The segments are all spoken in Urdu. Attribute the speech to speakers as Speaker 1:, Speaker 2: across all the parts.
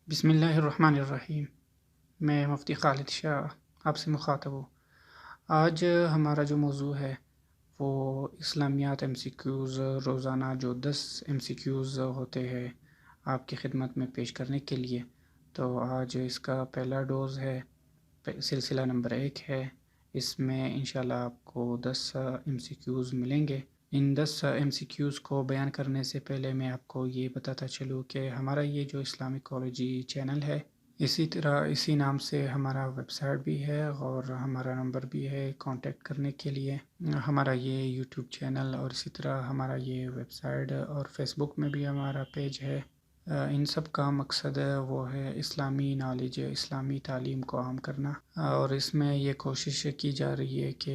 Speaker 1: بسم اللہ الرحمن الرحیم۔ میں مفتی خالد شاہ آپ سے مخاطب ہوں۔ آج ہمارا جو موضوع ہے وہ اسلامیات ایم سی کیوز، روزانہ جو 10 ایم سی کیوز ہوتے ہیں آپ کی خدمت میں پیش کرنے کے لیے، تو آج اس کا پہلا ڈوز ہے، سلسلہ نمبر 1 ہے۔ اس میں انشاءاللہ آپ کو 10 ایم سی کیوز ملیں گے۔ ان 10 ایم سی کیوز کو بیان کرنے سے پہلے میں آپ کو یہ بتاتا چلوں کہ ہمارا یہ جو اسلامک کالوجی چینل ہے، اسی طرح اسی نام سے ہمارا ویب سائٹ بھی ہے اور ہمارا نمبر بھی ہے کانٹیکٹ کرنے کے لیے۔ ہمارا یہ یوٹیوب چینل اور اسی طرح ہمارا یہ ویب سائٹ اور فیس بک میں بھی ہمارا پیج ہے۔ ان سب کا مقصد وہ ہے اسلامی نالج، اسلامی تعلیم کو عام کرنا، اور اس میں یہ کوشش کی جا رہی ہے کہ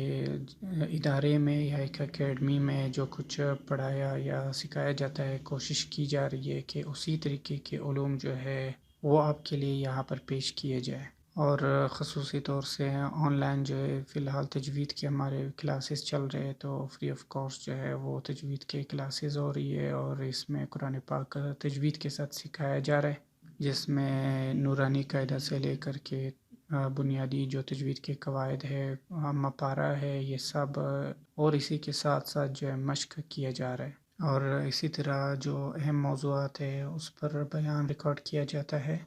Speaker 1: ادارے میں یا ایک اکیڈمی میں جو کچھ پڑھایا یا سکھایا جاتا ہے، کوشش کی جا رہی ہے کہ اسی طریقے کے علوم جو ہے وہ آپ کے لیے یہاں پر پیش کیے جائے۔ اور خصوصی طور سے آن لائن جو ہے فی الحال تجوید کے ہمارے کلاسز چل رہے ہیں، تو فری آف کاسٹ جو ہے وہ تجوید کے کلاسز ہو رہی ہے، اور اس میں قرآن پاک تجوید کے ساتھ سکھایا جا رہا ہے، جس میں نورانی قاعدہ سے لے کر کے بنیادی جو تجوید کے قواعد ہے، مپارہ ہے، یہ سب، اور اسی کے ساتھ ساتھ جو ہے مشق کیا جا رہا ہے۔ اور اسی طرح جو اہم موضوعات ہے اس پر بیان ریکارڈ کیا جاتا ہے۔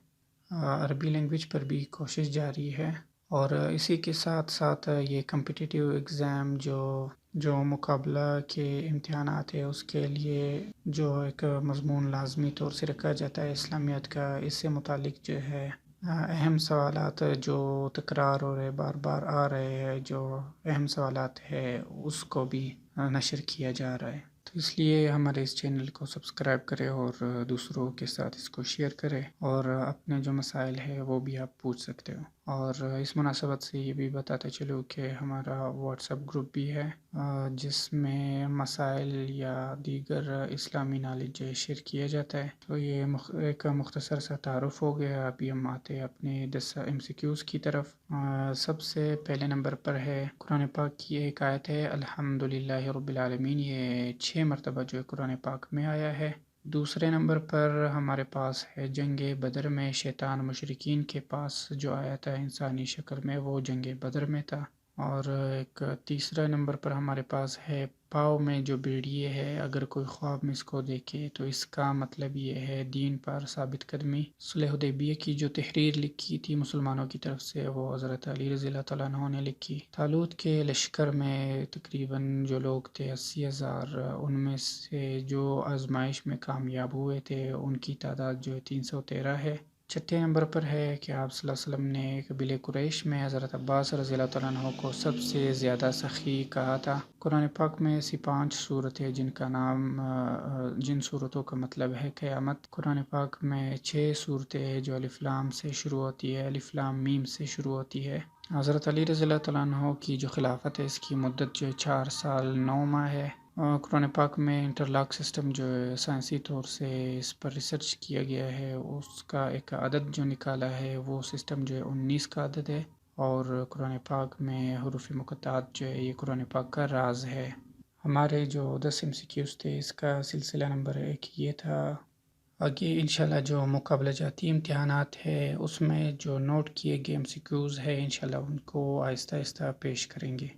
Speaker 1: عربی لینگویج پر بھی کوشش جاری ہے، اور اسی کے ساتھ ساتھ یہ کمپٹیٹیو ایگزام جو مقابلہ کے امتحانات ہیں اس کے لیے جو ایک مضمون لازمی طور سے رکھا جاتا ہے اسلامیات کا، اس سے متعلق جو ہے اہم سوالات جو تکرار ہو رہے، بار بار آ رہے ہیں، جو اہم سوالات ہے اس کو بھی نشر کیا جا رہا ہے۔ تو اس لیے ہمارے اس چینل کو سبسکرائب کرے اور دوسروں کے ساتھ اس کو شیئر کرے، اور اپنے جو مسائل ہے وہ بھی آپ پوچھ سکتے ہو۔ اور اس مناسبت سے یہ بھی بتاتے چلو کہ ہمارا واٹس ایپ گروپ بھی ہے، جس میں مسائل یا دیگر اسلامی نالج شیئر کیا جاتا ہے۔ تو یہ ایک مختصر سا تعارف ہو گیا۔ ابھی ہم آتے ہیں اپنے 10 ایم سی کیوز کی طرف۔ سب سے پہلے نمبر پر ہے قرآن پاک کی ایک آیت ہے، الحمدللہ رب العالمین، یہ 6 مرتبہ جو ہے قرآن پاک میں آیا ہے۔ دوسرے نمبر پر ہمارے پاس ہے جنگ بدر میں شیطان مشرکین کے پاس جو آیا تھا انسانی شکل میں، وہ جنگ بدر میں تھا۔ اور ایک تیسرا نمبر پر ہمارے پاس ہے پاؤں میں جو بیڑیے ہے، اگر کوئی خواب میں اس کو دیکھے تو اس کا مطلب یہ ہے دین پر ثابت قدمی۔ صلح حدیبیہ کی جو تحریر لکھی تھی مسلمانوں کی طرف سے، وہ حضرت علی رضی اللہ تعالیٰ عنہ نے لکھی۔ طالوت کے لشکر میں تقریباً جو لوگ تھے 80,000، ان میں سے جو آزمائش میں کامیاب ہوئے تھے ان کی تعداد جو ہے 313 ہے۔ چھٹے نمبر پر ہے کہ آپ صلی اللہ علیہ وسلم نے قبیلہ قریش میں حضرت عباس رضی اللہ تعالیٰ عنہ کو سب سے زیادہ سخی کہا تھا۔ قرآن پاک میں ایسی 5 صورتیں جن صورتوں کا مطلب ہے قیامت۔ قرآن پاک میں 6 صورتیں ہیں جو الف لام سے شروع ہوتی ہے، الف لام میم سے شروع ہوتی ہے۔ حضرت علی رضی اللہ تعالیٰ عنہ کی جو خلافت ہے اس کی مدت جو 4 سال 9 ماہ ہے۔ قرآن پاک میں انٹرلاک سسٹم جو ہے سائنسی طور سے اس پر ریسرچ کیا گیا ہے، اس کا ایک عدد جو نکالا ہے وہ سسٹم جو ہے 19 کا عدد ہے۔ اور قرآن پاک میں حروف مقطعات جو ہے یہ قرآن پاک کا راز ہے۔ ہمارے جو 10 ایم سی کیوز تھے اس کا سلسلہ نمبر 1 یہ تھا۔ آگے انشاءاللہ جو مقابلہ جاتی امتحانات ہے اس میں جو نوٹ کیے گئے ایم سی کیوز ہے انشاءاللہ ان کو آہستہ آہستہ پیش کریں گے۔